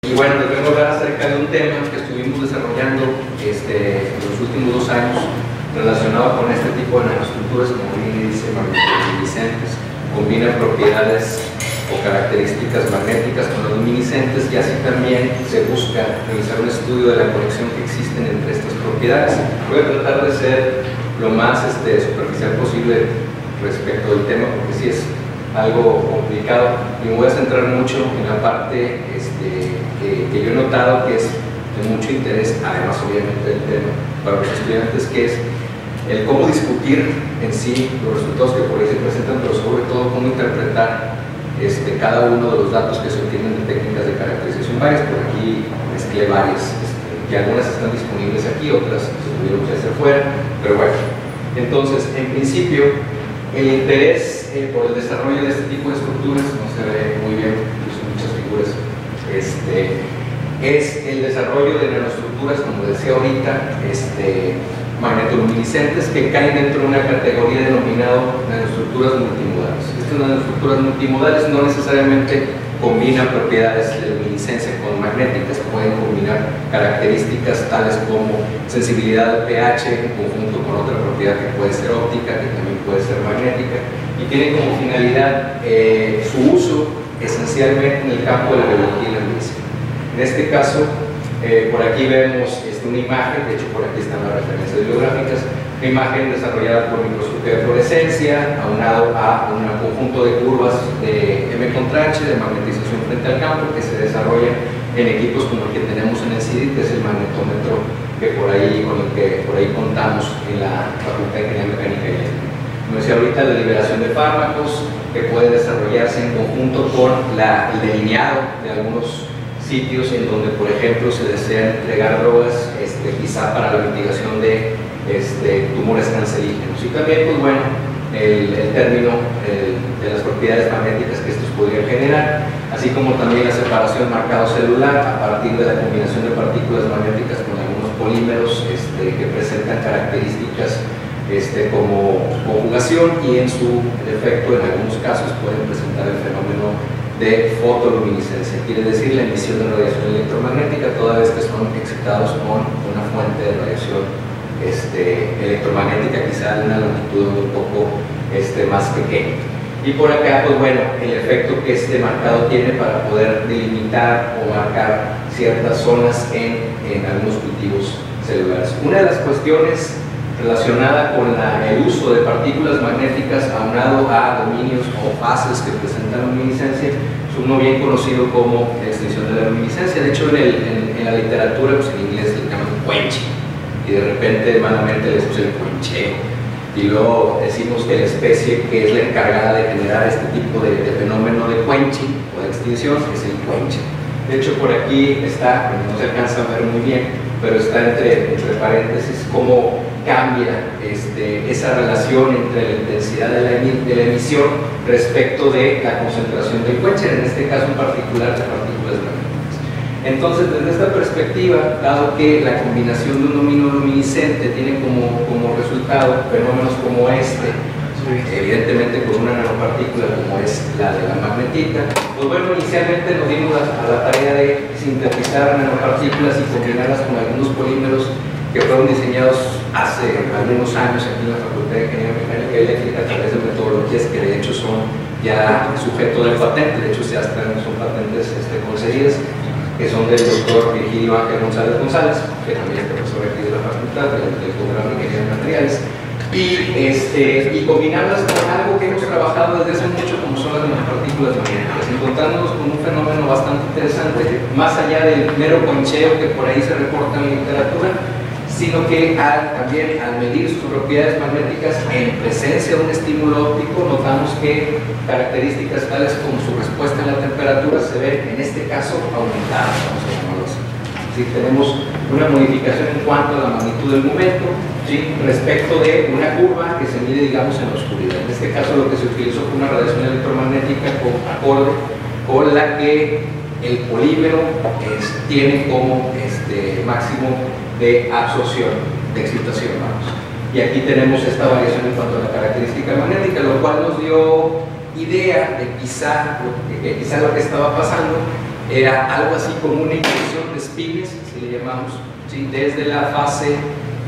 Y bueno, les vengo a hablar acerca de un tema que estuvimos desarrollando en los últimos 2 años relacionado con este tipo de nanoestructuras, como bien dice, magnetoluminiscentes. Combina propiedades o características magnéticas con los luminiscentes, y así también se busca realizar un estudio de la conexión que existen entre estas propiedades. Voy a tratar de ser lo más superficial posible respecto del tema, porque sí es algo complicado, y me voy a centrar mucho en la parte que yo he notado que es de mucho interés, además obviamente del tema para los estudiantes, que es el cómo discutir en sí los resultados que por ahí se presentan, pero sobre todo cómo interpretar cada uno de los datos que se obtienen de técnicas de caracterización varias. Por aquí mezclé varias, que algunas están disponibles aquí, otras se tuvieron que hacer fuera, pero bueno. Entonces, en principio, el interés por el desarrollo de este tipo de estructuras, no se ve muy bien, son muchas figuras, es el desarrollo de nanoestructuras, como decía ahorita, magnetoluminiscentes, que caen dentro de una categoría denominada nanoestructuras multimodales. Estas nanoestructuras multimodales no necesariamente combinan propiedades de luminiscencia con magnéticas, pueden combinar características tales como sensibilidad al pH en conjunto con otra propiedad que puede ser óptica, que también puede ser magnética, y tienen como finalidad su uso esencialmente en el campo de la biología y la medicina. En este caso, por aquí vemos una imagen, de hecho por aquí están las referencias bibliográficas, una imagen desarrollada por microscopía de fluorescencia, aunado a un conjunto de curvas de M contra H de magnetización frente al campo, que se desarrolla en equipos como el que tenemos en el CIDI, que es el magnetómetro con el que por ahí contamos en la Facultad de Ingeniería Mecánica y Eléctrica. Como decía ahorita, la liberación de fármacos, que puede desarrollarse en conjunto con el delineado de algunos sitios en donde, por ejemplo, se desean entregar drogas quizá para la mitigación de tumores cancerígenos, y también, pues bueno, el término de las propiedades magnéticas que estos podrían generar, así como también la separación marcado celular a partir de la combinación de partículas magnéticas con algunos polímeros que presentan características como conjugación, y en su defecto en algunos casos pueden presentar el fenómeno de fotoluminiscencia, quiere decir la emisión de radiación electromagnética toda vez que son excitados con una fuente de radiación electromagnética, quizá de una longitud un poco más pequeña. Y por acá, pues bueno, el efecto que este marcado tiene para poder delimitar o marcar ciertas zonas en algunos cultivos celulares. Una de las cuestiones relacionada con el uso de partículas magnéticas aunado a dominios o fases que presentan luminiscencia es uno bien conocido como extinción de la luminiscencia. De hecho, en la literatura, pues en inglés le llaman quenching, y de repente malamente les usa el quencheo, y luego decimos que la especie que es la encargada de generar este tipo de fenómeno de quenching o de extinción es el quenching. De hecho, por aquí está, no se alcanza a ver muy bien, pero está entre paréntesis cómo cambia esa relación entre la intensidad de la emisión respecto de la concentración del quencher, en este caso en particular de partículas magnéticas. Entonces, desde esta perspectiva, dado que la combinación de un dominio luminiscente tiene como resultado fenómenos como evidentemente con una nanopartícula como es la de la magnetita, pues bueno, inicialmente nos dimos a la tarea de sintetizar nanopartículas y combinarlas con algunos polímeros que fueron diseñados hace algunos años aquí en la Facultad de Ingeniería Mecánica y Eléctrica a través de metodologías que de hecho son ya sujeto de patente, de hecho ya son patentes concedidas, que son del doctor Virgilio Ángel González González, que también es profesor aquí de la Facultad del programa de Ingeniería de Materiales, y combinarlas con algo que hemos trabajado desde hace mucho, como son las nanopartículas magnéticas, encontrándonos con un fenómeno bastante interesante, más allá del mero concheo que por ahí se reporta en la literatura, sino que también al medir sus propiedades magnéticas en presencia de un estímulo óptico, notamos que características tales como su respuesta en la temperatura se ven, en este caso, aumentadas, vamos a llamarlo así. Si tenemos una modificación en cuanto a la magnitud del momento, ¿sí?, respecto de una curva que se mide, digamos, en la oscuridad. En este caso lo que se utilizó fue una radiación electromagnética acorde con la que el polímero tiene como máximo de absorción, de excitación, vamos. Y aquí tenemos esta variación en cuanto a la característica magnética, lo cual nos dio idea de quizá lo que estaba pasando era algo así como una inyección de espines, así le llamamos, ¿sí? Desde la fase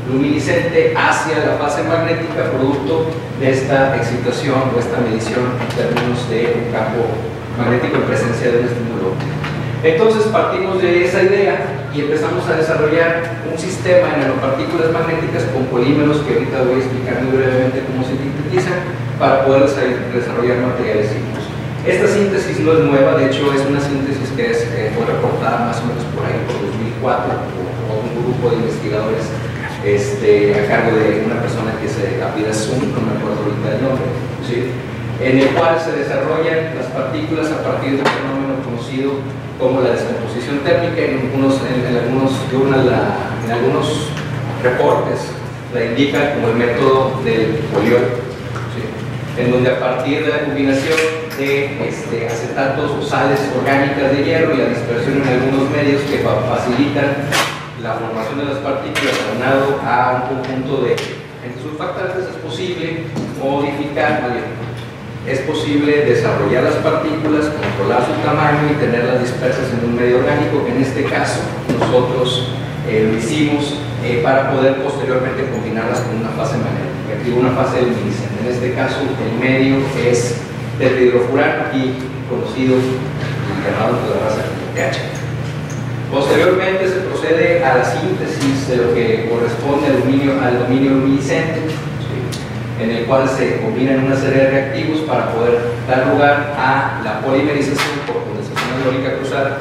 luminiscente hacia la fase magnética, producto de esta excitación o esta medición en términos de un campo magnético en presencia de un estímulo óptico. Entonces partimos de esa idea y empezamos a desarrollar un sistema de nanopartículas magnéticas con polímeros que ahorita voy a explicar muy brevemente cómo se sintetizan para poder desarrollar materiales químicos. Esta síntesis no es nueva, de hecho es una síntesis que fue reportada más o menos por ahí por 2004 por un grupo de investigadores a cargo de una persona que se apellida Sun, no me acuerdo ahorita el nombre, ¿sí? En el cual se desarrollan las partículas a partir de un fenómeno conocido como la descomposición térmica. En algunos reportes la indican como el método del poliol, ¿sí? En donde a partir de la combinación de acetatos o sales orgánicas de hierro y la dispersión en algunos medios que facilitan la formación de las partículas aunado a un conjunto de surfactantes, es posible modificar, es posible desarrollar las partículas, controlar su tamaño y tenerlas dispersas en un medio orgánico, que en este caso nosotros lo hicimos para poder posteriormente combinarlas con una fase magnética, aquí una fase luminiscente. En este caso el medio es tetrahidrofurano, aquí conocido y llamado de la raza como TH. Posteriormente se procede a la síntesis de lo que corresponde al aluminio luminiscente, ¿sí? En el cual se combinan una serie de reactivos para poder dar lugar a la polimerización por condensación alórica cruzada,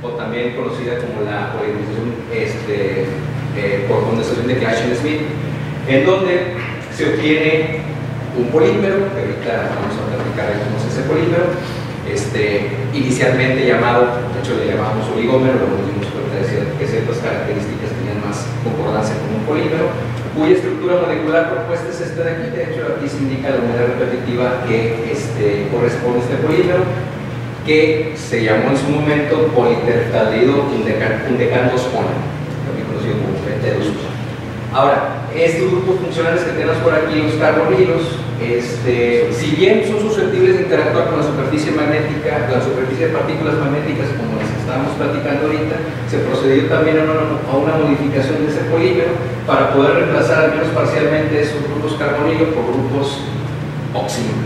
o también conocida como la polimerización por condensación de Claisen-Smith, en donde se obtiene un polímero, que ahorita vamos a platicar de cómo es ese polímero, inicialmente llamado, de hecho le llamamos oligómero, luego nos dimos cuenta de que ciertas características tenían más concordancia con un polímero, cuya estructura molecular propuesta es esta de aquí. De hecho aquí se indica la unidad repetitiva que corresponde a este polímero, que se llamó en su momento politerftaldehído undecandosona, también conocido como PT2. Ahora, estos grupos funcionales que tenemos por aquí, los carbonilos, si bien son susceptibles de interactuar con la superficie magnética, la superficie de partículas magnéticas, como las que estábamos platicando ahorita, se procedió también a una modificación de ese polímero para poder reemplazar al menos parcialmente esos grupos carbonilo por grupos oxima,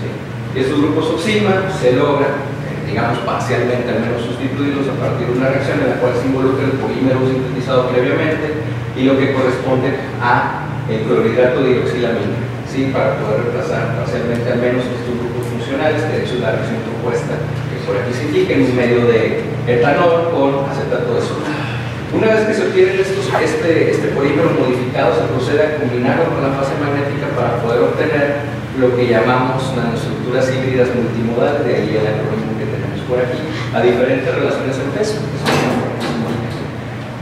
¿sí? Estos grupos oxima se logran, digamos parcialmente al menos, sustituirlos a partir de una reacción en la cual se involucra el polímero sintetizado previamente y lo que corresponde a el clorhidrato de hidroxilamina, ¿sí? Para poder reemplazar parcialmente al menos estos grupos funcionales, que de hecho es la reacción propuesta que por aquí se indica en un medio de etanol con acetato de sodio. Una vez que se obtienen este polímero modificado, se procede a combinarlo con la fase magnética para poder obtener lo que llamamos nanoestructuras híbridas multimodales, de ahí el acrónimo que tenemos por aquí, a diferentes relaciones en peso.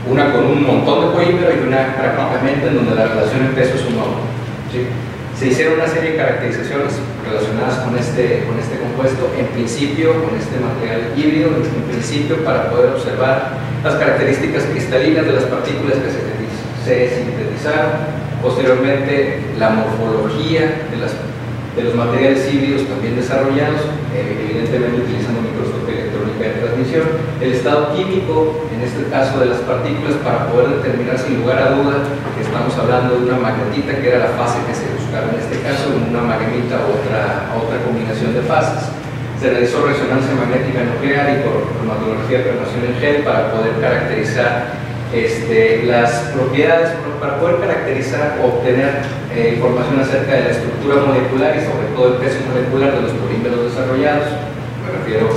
Una con un montón de polímero y una prácticamente en donde la relación en peso es un montón, ¿sí? Se hicieron una serie de caracterizaciones relacionadas con este compuesto, en principio con este material híbrido, en principio para poder observar las características cristalinas de las partículas que se sintetizaron, posteriormente la morfología de los materiales híbridos también desarrollados, evidentemente utilizando microscopía electrónica de transmisión, el estado químico, en este caso de las partículas, para poder determinar sin lugar a duda que estamos hablando de una magnetita, que era la fase que se buscaba en este caso, una magnemita o otra combinación de fases. Se realizó resonancia magnética nuclear y cromatografía de perforación en gel para poder caracterizar las propiedades, para poder caracterizar o obtener información acerca de la estructura molecular y sobre todo el peso molecular de los polímeros desarrollados. Me refiero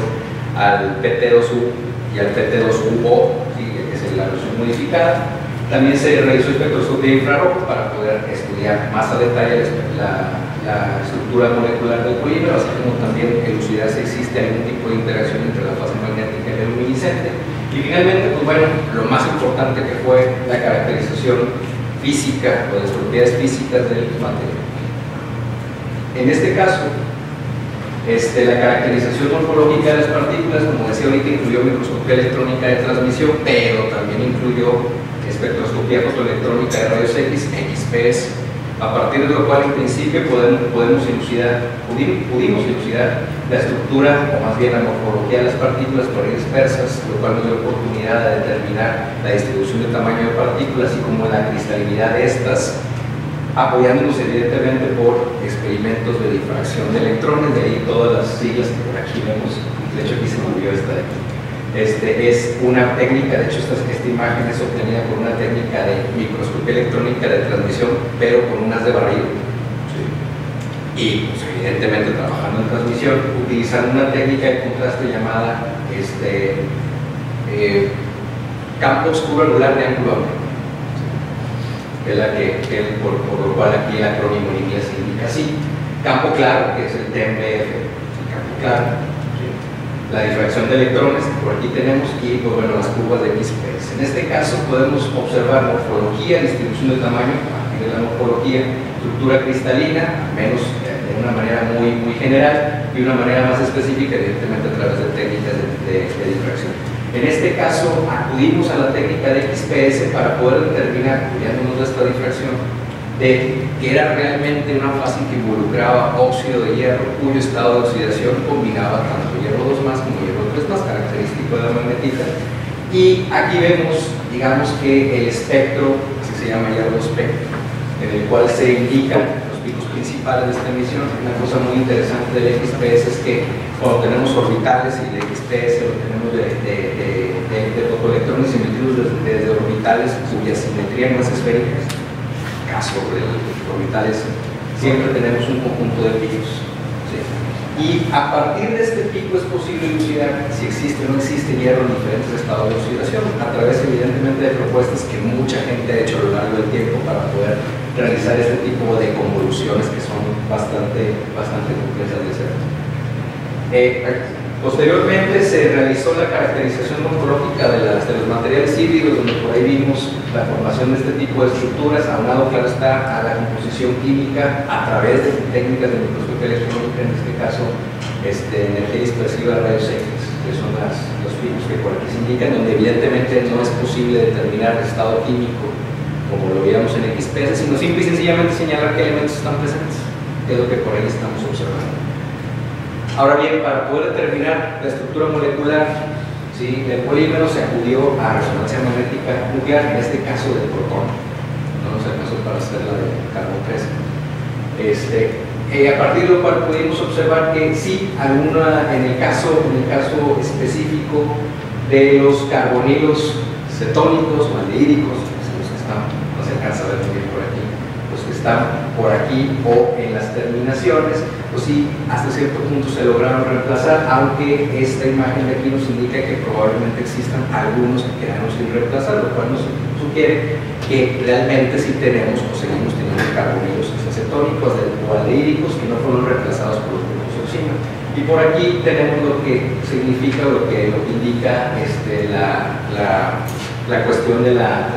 al PT2U y al PT2UO, ¿sí? Que es la versión modificada. También se realizó espectroscopía infrarroja para poder estudiar más a detalle la estructura molecular del polímero, así como también elucidar si existe algún tipo de interacción entre la fase magnética y el luminiscente. Y finalmente, pues bueno, lo más importante que fue la caracterización física o las propiedades físicas del material. En este caso, la caracterización morfológica de las partículas, como decía ahorita, incluyó microscopía electrónica de transmisión, pero también incluyó espectroscopía fotoelectrónica de rayos X, XPS, a partir de lo cual en principio pudimos dilucidar la estructura, o más bien la morfología de las partículas por ahí dispersas, lo cual nos dio oportunidad de determinar la distribución de tamaño de partículas, así como la cristalinidad de estas, apoyándonos evidentemente por experimentos de difracción de electrones, de ahí todas las siglas que por aquí vemos. De hecho aquí se me olvidó esta de aquí. Es una técnica, de hecho esta imagen es obtenida por una técnica de microscopía electrónica de transmisión, pero con unas de barrido. ¿Sí? Y pues, evidentemente trabajando en transmisión, utilizando una técnica de contraste llamada campo oscuro anular de ángulo amplio. ¿Sí? Es la por lo cual aquí el acrónimo en inglés indica así. Campo claro, que es el TMF, campo claro. La difracción de electrones que por aquí tenemos y pues, bueno, las curvas de XPS. En este caso podemos observar morfología, distribución de tamaño a partir de la morfología, estructura cristalina, al menos de una manera muy general, y una manera más específica, evidentemente a través de técnicas de difracción. En este caso acudimos a la técnica de XPS para poder determinar, apoyándonos de esta difracción, de que era realmente una fase que involucraba óxido de hierro, cuyo estado de oxidación combinaba tanto hierro 2+ como hierro 3+, característico de la magnetita. Y aquí vemos, digamos que el espectro, así se llama hierro espectro, en el cual se indican los picos principales de esta emisión. Una cosa muy interesante del XPS es que cuando tenemos orbitales y el XPS lo tenemos de fotoelectrones emitidos desde orbitales cuya simetría no es esférica, caso de orbitales, siempre tenemos un conjunto de picos. ¿Sí? Y a partir de este pico es posible elucidar si existe o no existe hierro en diferentes estados de oxidación, a través evidentemente de propuestas que mucha gente ha hecho a lo largo del tiempo para poder realizar este tipo de convoluciones que son bastante complejas de hacer. Posteriormente se realizó la caracterización morfológica de los materiales híbridos, donde por ahí vimos la formación de este tipo de estructuras, aunado, claro está, a la composición química a través de técnicas de microscopía electrónica, en este caso energía dispersiva de rayos X, que son los picos que por aquí se indican, donde evidentemente no es posible determinar el estado químico como lo veíamos en XPS, sino simple y sencillamente señalar qué elementos están presentes, que es lo que por ahí estamos observando. Ahora bien, para poder determinar la estructura molecular, ¿sí?, del polímero se acudió a resonancia magnética nuclear, en este caso del protón, no nos alcanzó para hacer la de carbón 13. A partir de lo cual pudimos observar que sí, en el caso específico de los carbonilos cetónicos o aldehídicos, los que están, no se alcanza a ver muy bien por aquí, los que están por aquí o en las terminaciones, pues sí, hasta cierto punto se lograron reemplazar, aunque esta imagen de aquí nos indica que probablemente existan algunos que quedaron sin reemplazar, lo cual nos sugiere que realmente sí tenemos o seguimos teniendo carbonilos acetónicos o aldehídicos que no fueron reemplazados por los grupos oxima. Y por aquí tenemos lo que significa, lo que indica la cuestión de la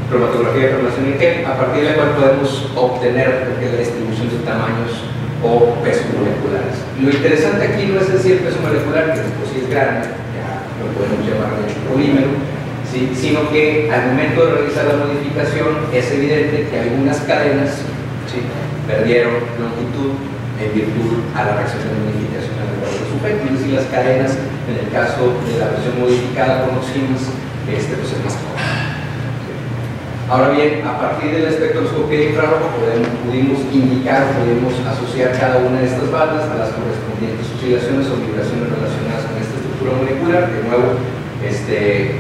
cromatografía de formación en gel, a partir de la cual podemos obtener lo que es la distribución de tamaños o pesos moleculares. Lo interesante aquí no es decir el peso molecular, que después sí es grande, ya lo podemos llamar de polímero, ¿sí?, sino que al momento de realizar la modificación es evidente que algunas cadenas, ¿sí?, perdieron longitud en virtud a la reacción de modificación en el valor de sujeto, es decir, las cadenas en el caso de la versión modificada con oximas, pues es más corta. Ahora bien, a partir de la espectroscopía de infrarrojo pudimos asociar cada una de estas bandas a las correspondientes oscilaciones o vibraciones relacionadas con esta estructura molecular, de nuevo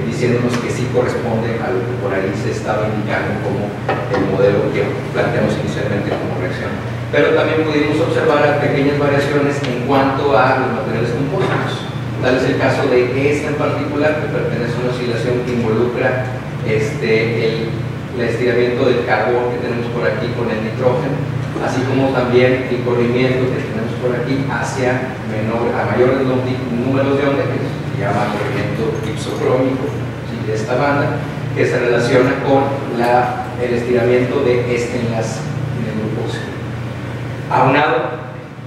diciéndonos que sí corresponde a lo que por ahí se estaba indicando como el modelo que planteamos inicialmente como reacción. Pero también pudimos observar pequeñas variaciones en cuanto a los materiales compuestos. Tal es el caso de esta en particular, que pertenece a una oscilación que involucra el estiramiento del carbón que tenemos por aquí con el nitrógeno, así como también el corrimiento que tenemos por aquí hacia a mayores números de onda, que se llama corrimiento ipsocrómico, ¿sí?, de esta banda, que se relaciona con el estiramiento de este enlace en el grupo oxígeno. Aunado,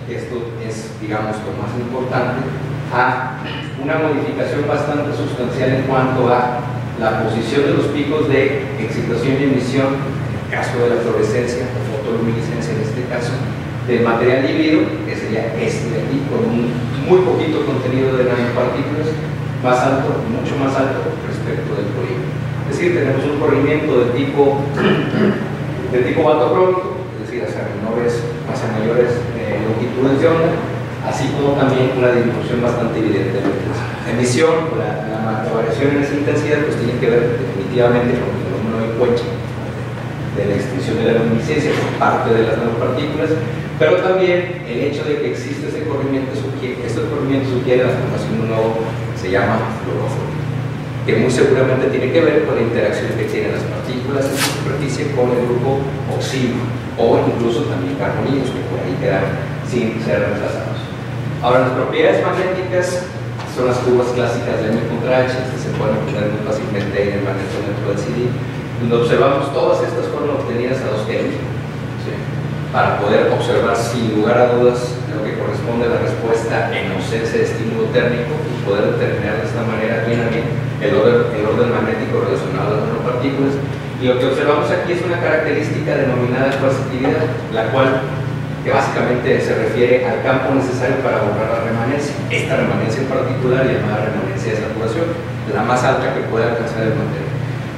esto es, digamos, lo más importante, a una modificación bastante sustancial en cuanto a la posición de los picos de excitación y emisión caso de la fluorescencia o fotoluminiscencia en este caso, del material híbrido, que sería este de aquí, con un muy poquito contenido de nanopartículas, más alto, mucho más alto respecto del polímero. Es decir, tenemos un corrimiento de tipo batocrónico, es decir, hacia mayores longitudes de onda, así como también una disminución bastante evidente de la intensidad. Emisión, la variación en esa intensidad, pues tiene que ver definitivamente con el fenómeno de Puenche, de la extinción de la luminiscencia por parte de las nanopartículas, pero también el hecho de que existe ese corrimiento sugiere la formación de un nuevo, se llama fluoróforo, que muy seguramente tiene que ver con la interacción que tienen las partículas en su superficie con el grupo oxígeno, o incluso también carbonillos que por ahí quedan sin ser reemplazados. Ahora, las propiedades magnéticas son las curvas clásicas de M contra H, que se pueden obtener muy fácilmente en el magnetómetro del CD, donde observamos todas estas fueron obtenidas a 2 Kelvin, ¿sí? Para poder observar sin lugar a dudas lo que corresponde a la respuesta en ausencia de estímulo térmico y poder determinar de esta manera bien a bien el orden magnético relacionado a las nanopartículas. Y lo que observamos aquí es una característica denominada coercitividad, la cual que básicamente se refiere al campo necesario para borrar la remanencia. Esta remanencia en particular, llamada remanencia de saturación, la más alta que puede alcanzar el material.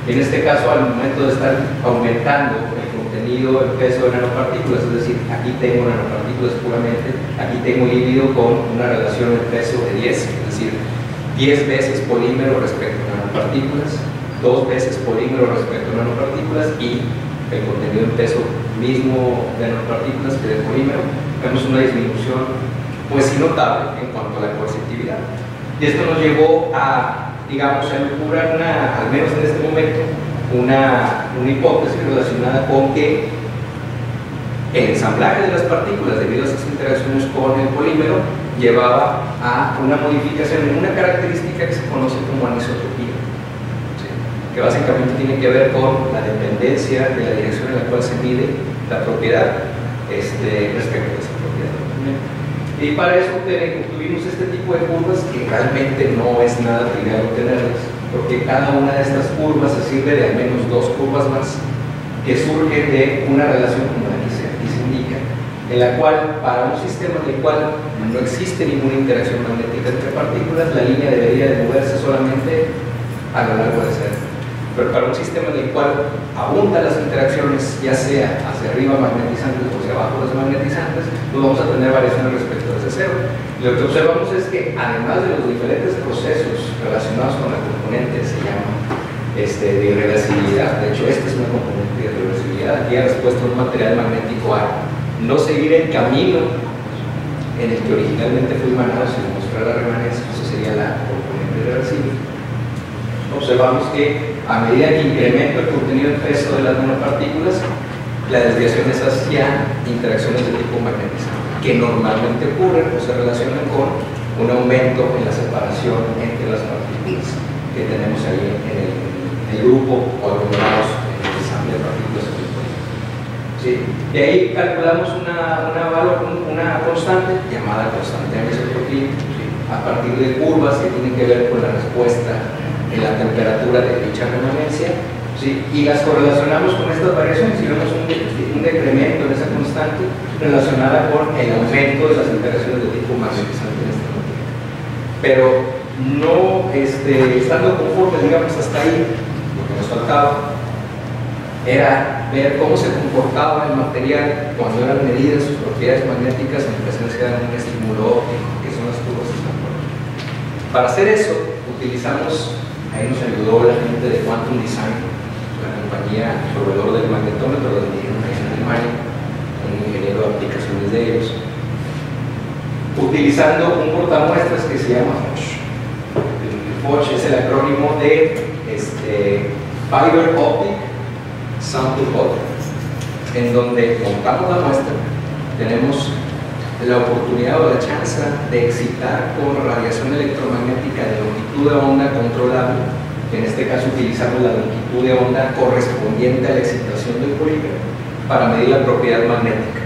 Y en este caso, al momento de estar aumentando el contenido, el peso de nanopartículas, es decir, aquí tengo nanopartículas puramente, aquí tengo híbrido con una relación de peso de 10, es decir, 10 veces polímero respecto a nanopartículas, 2 veces polímero respecto a nanopartículas y el contenido en peso mismo de nanopartículas que de polímero. Vemos una disminución pues notable en cuanto a la coercitividad. Y esto nos llevó a, digamos, a elucubrar al menos en este momento, una hipótesis relacionada con que el ensamblaje de las partículas debido a esas interacciones con el polímero llevaba a una modificación en una característica que se conoce como anisotropía, ¿sí? Que básicamente tiene que ver con la dependencia de la dirección en la cual se mide la propiedad respecto a esa propiedad. Y para eso obtuvimos este tipo de curvas que realmente no es nada trivial obtenerlas, porque cada una de estas curvas se sirve de al menos 2 curvas más que surgen de una relación como la que aquí se indica, en la cual, para un sistema en el cual no existe ninguna interacción magnética entre partículas, la línea debería de moverse solamente a lo largo de cero. Pero para un sistema en el cual abundan las interacciones, ya sea hacia arriba magnetizantes o hacia abajo desmagnetizantes, pues vamos a tener variaciones respecto a ese cero. Y lo que observamos es que, además de los diferentes procesos relacionados con la componente, se llama de irreversibilidad, de hecho esta es una componente de irreversibilidad, aquí ha respuesto un material magnético a no seguir el camino en el que originalmente fue emanado sin mostrar la remanencia, eso sería la componente irreversible. Observamos que a medida que incremento el contenido en peso de las nanopartículas, la desviación es hacia interacciones de tipo magnetizante, que normalmente ocurren o se relacionan con un aumento en la separación entre las partículas que tenemos ahí en el grupo o aglomerados en el ensamble de partículas. ¿Sí? Y ahí calculamos una constante llamada constante de anisotropía, ¿sí? A partir de curvas que tienen que ver con la respuesta en la temperatura de dicha remanencia, ¿sí? Y las correlacionamos con estas variaciones y vemos un decremento en esa constante relacionada con el aumento de las interacciones de tipo magnetizante en esta materia. Pero no estando conformes, digamos, hasta ahí, lo que nos faltaba era ver cómo se comportaba el material cuando eran medidas sus propiedades magnéticas en presencia de un estímulo óptico, que son las curvas de Stanford. Para hacer eso, utilizamos, ahí nos ayudó la gente de Quantum Design, la compañía proveedor del magnetómetro, lo dirigieron en Alemania, un ingeniero de aplicaciones de ellos, utilizando un portamuestras que se llama FOCH. El FOCH es el acrónimo de Fiber Optic Sample Plot, en donde montamos la muestra, tenemos la oportunidad o la chance de excitar con radiación electromagnética de longitud de onda controlable, que en este caso utilizamos la longitud de onda correspondiente a la excitación del polímero para medir la propiedad magnética.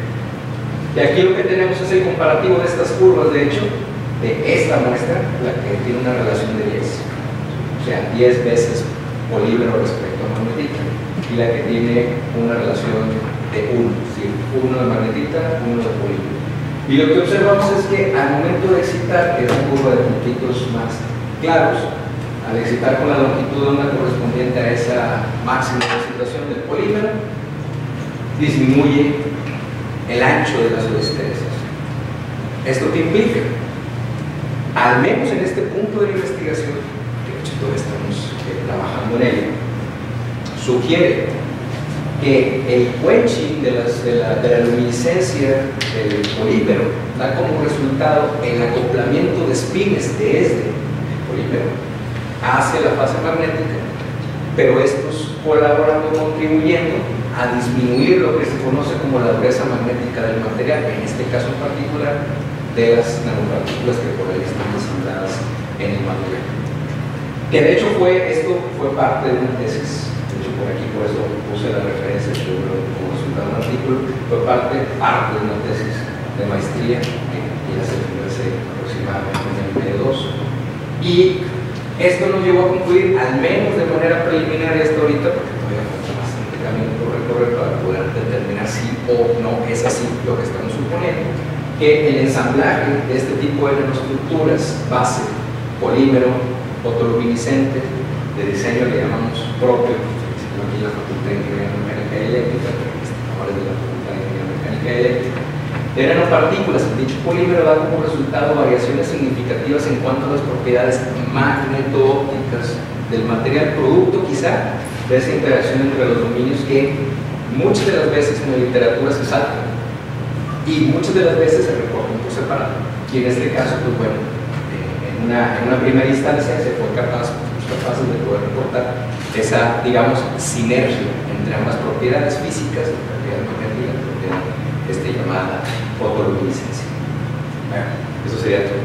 Y aquí lo que tenemos es el comparativo de estas curvas, de hecho, de esta muestra, la que tiene una relación de 10, o sea, 10 veces polímero respecto a magnética. y la que tiene una relación de 1, es decir, 1 de magnetita, 1 de polímero. Y lo que observamos es que al momento de excitar, que es una curva de puntitos más claros, al excitar con la longitud de onda correspondiente a esa máxima excitación del polímero, disminuye el ancho de las subesterezas. ¿Esto qué implica? Al menos en este punto de la investigación, que de hecho todavía estamos trabajando en ello, sugiere que el quenching de la luminiscencia del polímero da como resultado el acoplamiento de spines desde el polímero hacia la fase magnética, pero estos colaboran contribuyendo a disminuir lo que se conoce como la dureza magnética del material, en este caso en particular de las nanopartículas que por ahí están ensambladas en el material. Que de hecho esto fue parte de una tesis, de hecho por aquí, por eso puse la referencia como resultado de un artículo, fue parte de una tesis de maestría que ya se terminó hace aproximadamente en el P2. Y esto nos llevó a concluir, al menos de manera preliminar hasta ahorita, porque todavía falta bastante camino por recorrer para poder determinar si o no es así lo que estamos suponiendo, que el ensamblaje de este tipo de nanoestructuras, base, polímero, fotoluminiscente, de diseño le llamamos propio, aquí la Facultad de Ingeniería Mecánica y Eléctrica, pero ahora es de la Facultad de Ingeniería Mecánica y Eléctrica, de nanopartículas. Dicho polímero da como resultado variaciones significativas en cuanto a las propiedades magneto-ópticas del material, producto quizá de esa interacción entre los dominios que muchas de las veces en la literatura se saltan y muchas de las veces se reportan por separado. Y en este caso, pues bueno, en una primera instancia se fue capaces de poder reportar esa, digamos, sinergia entre ambas propiedades físicas, la propiedad magnética y la propiedad llamada fotoluminiscencia. Bueno, eso sería todo.